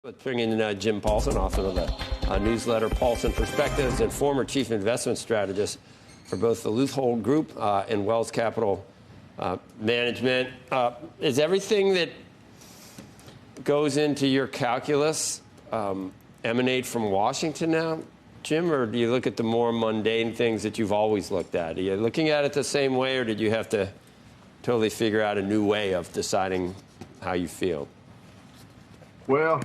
Let's bring in Jim Paulsen, author of the newsletter Paulsen Perspectives and former chief investment strategist for both the Loophole Group and Wells Capital Management. Is everything that goes into your calculus emanate from Washington now, Jim, or do you look at the more mundane things that you've always looked at? Are you looking at it the same way, or did you have to totally figure out a new way of deciding how you feel? Well,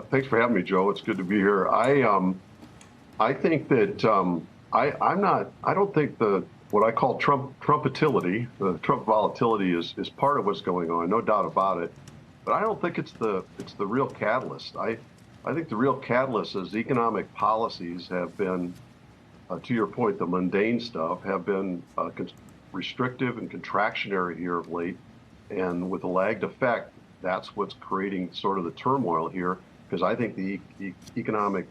thanks for having me, Joe. It's good to be here. I think that I don't think what I call Trumpitility, the Trump volatility is part of what's going on, no doubt about it. But I don't think it's the real catalyst. I think the real catalyst is economic policies have been, to your point, the mundane stuff have been restrictive and contractionary here of late, and with a lagged effect, that's what's creating sort of the turmoil here. Because I think the economic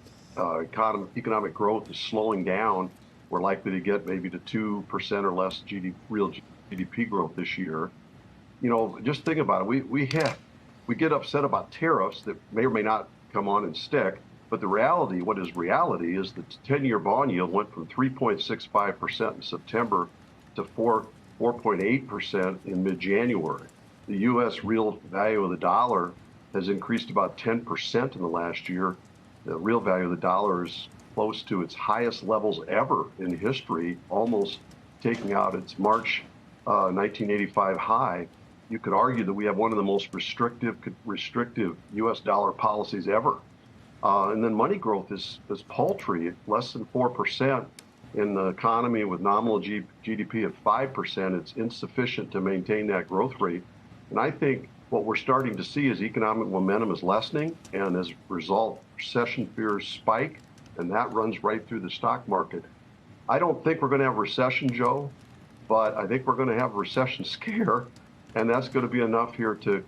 growth is slowing down. We're likely to get maybe to 2% or less real GDP growth this year. You know, just think about it. We get upset about tariffs that may or may not come on and stick. But the reality, what is reality, is the 10-year bond yield went from 3.65% in September to 4.8% in mid-January. The U.S. real value of the dollar has increased about 10% in the last year. The real value of the dollar is close to its highest levels ever in history, almost taking out its March 1985 high. You could argue that we have one of the most restrictive U.S. dollar policies ever. And then money growth is paltry, less than 4%. In the economy with nominal GDP at 5%, it's insufficient to maintain that growth rate. And I think what we're starting to see is economic momentum is lessening, and as a result, recession fears spike, and that runs right through the stock market. I don't think we're going to have a recession, Joe, but I think we're going to have a recession scare, and that's going to be enough here to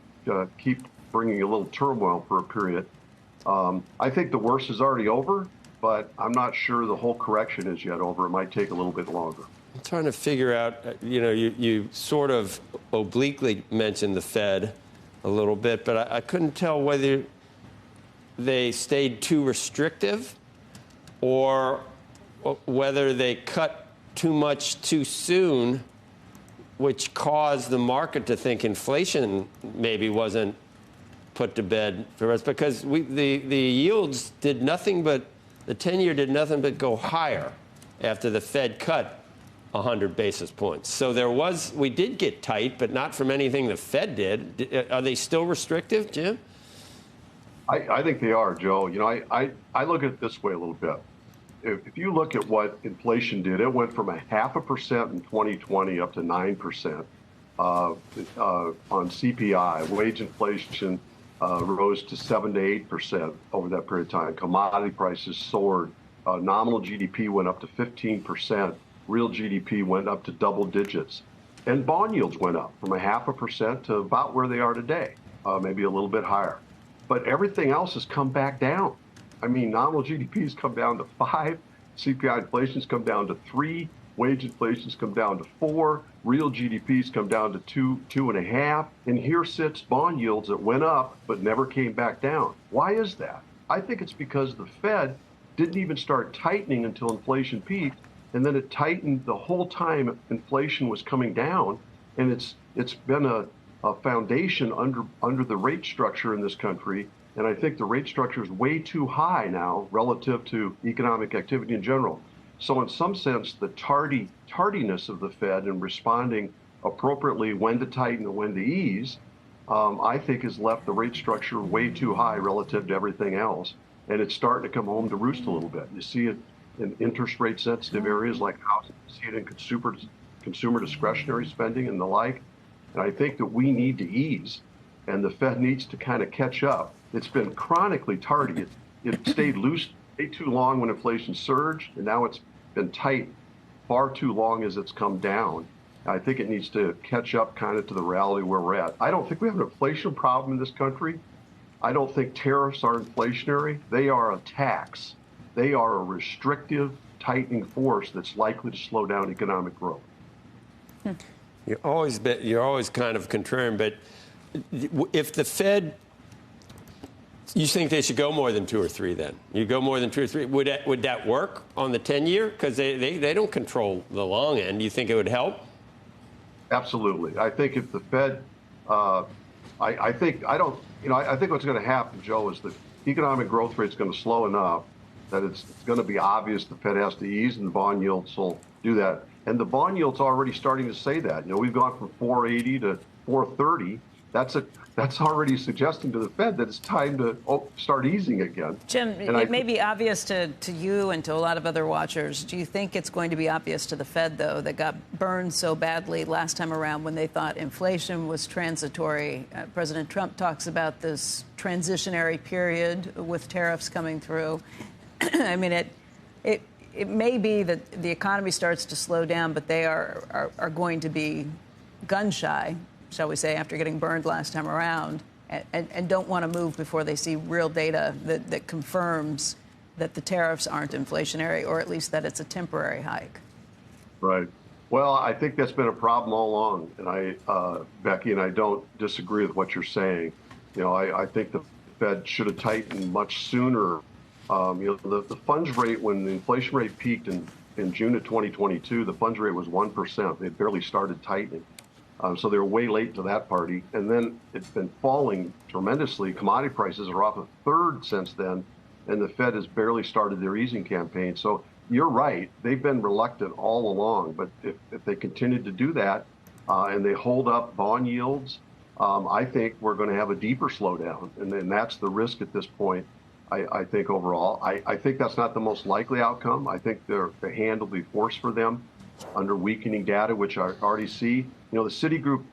keep bringing a little turmoil for a period. I think the worst is already over, but I'm not sure the whole correction is yet over. It might take a little bit longer. I'm trying to figure out, you sort of obliquely mentioned the Fed a little bit, but I couldn't tell whether they stayed too restrictive or whether they cut too much too soon, which caused the market to think inflation maybe wasn't put to bed for us, because the yields did nothing but, the 10-year did nothing but go higher after the Fed cut 100 basis points. So we did get tight, but not from anything the Fed did. Are they still restrictive, Jim? I think they are, Joe. You know, I look at it this way a little bit. If you look at what inflation did, it went from 0.5% in 2020 up to 9% on CPI. Wage inflation rose to 7 to 8% over that period of time. Commodity prices soared. Nominal GDP went up to 15%. Real GDP went up to double digits. And bond yields went up from 0.5% to about where they are today, maybe a little bit higher. But everything else has come back down. I mean, nominal GDP has come down to 5, CPI inflation's come down to 3, wage inflation's come down to 4, real GDP's come down to 2.5, and here sits bond yields that went up but never came back down. Why is that? I think it's because the Fed didn't even start tightening until inflation peaked, and then it tightened the whole time inflation was coming down, and it's been a foundation under the rate structure in this country. And I think the rate structure is way too high now relative to economic activity in general. So in some sense, the tardiness of the Fed in responding appropriately when to tighten and when to ease, I think has left the rate structure way too high relative to everything else. And it's starting to come home to roost a little bit. You see it in interest rate sensitive areas like housing, you see it in consumer discretionary spending and the like. And I think that we need to ease, and the Fed needs to kind of catch up. It's been chronically tardy. It stayed loose way too long when inflation surged, and now it's been tight far too long as it's come down. I think it needs to catch up kind of to the reality where we're at. I don't think we have an inflation problem in this country. I don't think tariffs are inflationary. They are a tax. They are a restrictive, tightening force that's likely to slow down economic growth. You're always kind of contrarian, but if the Fed You think they should go more than 2 or 3 then? You go more than 2 or 3. Would that work on the 10-year? Because they don't control the long end. Do you think it would help? Absolutely. I think if the Fed, I think what's going to happen, Joe, is the economic growth rate is going to slow enough that it's going to be obvious the Fed has to ease, and the bond yields will do that. And the bond yield's already starting to say that. We've gone from 480 to 430. That's already suggesting to the Fed that it's time to start easing again. Jim, it may be obvious to you and to a lot of other watchers. Do you think it's going to be obvious to the Fed, though, that got burned so badly last time around when they thought inflation was transitory? President Trump talks about this transitionary period with tariffs coming through. I mean, it may be that the economy starts to slow down, but they are going to be gun shy, shall we say, after getting burned last time around, and don't want to move before they see real data that confirms that the tariffs aren't inflationary, or at least that it's a temporary hike. Right. Well, I think that's been a problem all along, and Becky, and I don't disagree with what you're saying. I think the Fed should have tightened much sooner. The funds rate, when the inflation rate peaked in June of 2022, the funds rate was 1%. They barely started tightening. So they were way late to that party. And then it's been falling tremendously. Commodity prices are off a third since then, and the Fed has barely started their easing campaign. So you're right. They've been reluctant all along. But if they continue to do that and they hold up bond yields, I think we're going to have a deeper slowdown. And then that's the risk at this point. I think overall, I think that's not the most likely outcome. I think the hand will be forced for them under weakening data, which I already see. The Citigroup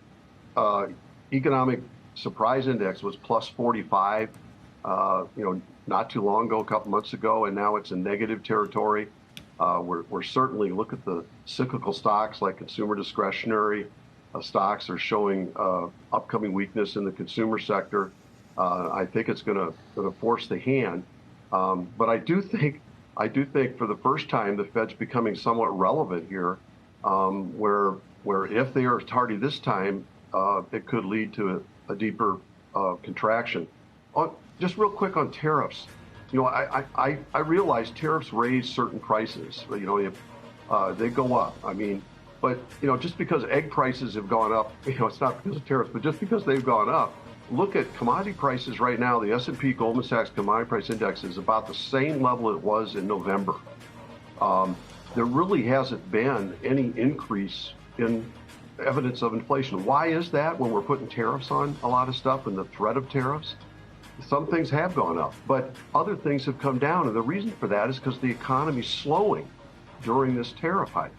Economic Surprise Index was plus 45, not too long ago, a couple months ago, and now it's in negative territory. We're certainly, look at the cyclical stocks like consumer discretionary stocks are showing upcoming weakness in the consumer sector. I think it's going to force the hand, but I do think for the first time the Fed's becoming somewhat relevant here, where if they are tardy this time, it could lead to a deeper contraction. Just real quick on tariffs, I realize tariffs raise certain prices. If they go up, but just because egg prices have gone up, it's not because of tariffs, but just because they've gone up. Look at commodity prices right now. The S&P Goldman Sachs Commodity Price Index is about the same level it was in November. There really hasn't been any increase in evidence of inflation. Why is that when we're putting tariffs on a lot of stuff and the threat of tariffs? Some things have gone up, but other things have come down. And the reason for that is because the economy's slowing during this tariff hike.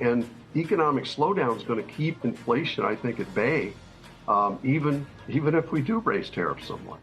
And economic slowdown is going to keep inflation, I think, at bay. Even if we do raise tariffs somewhat.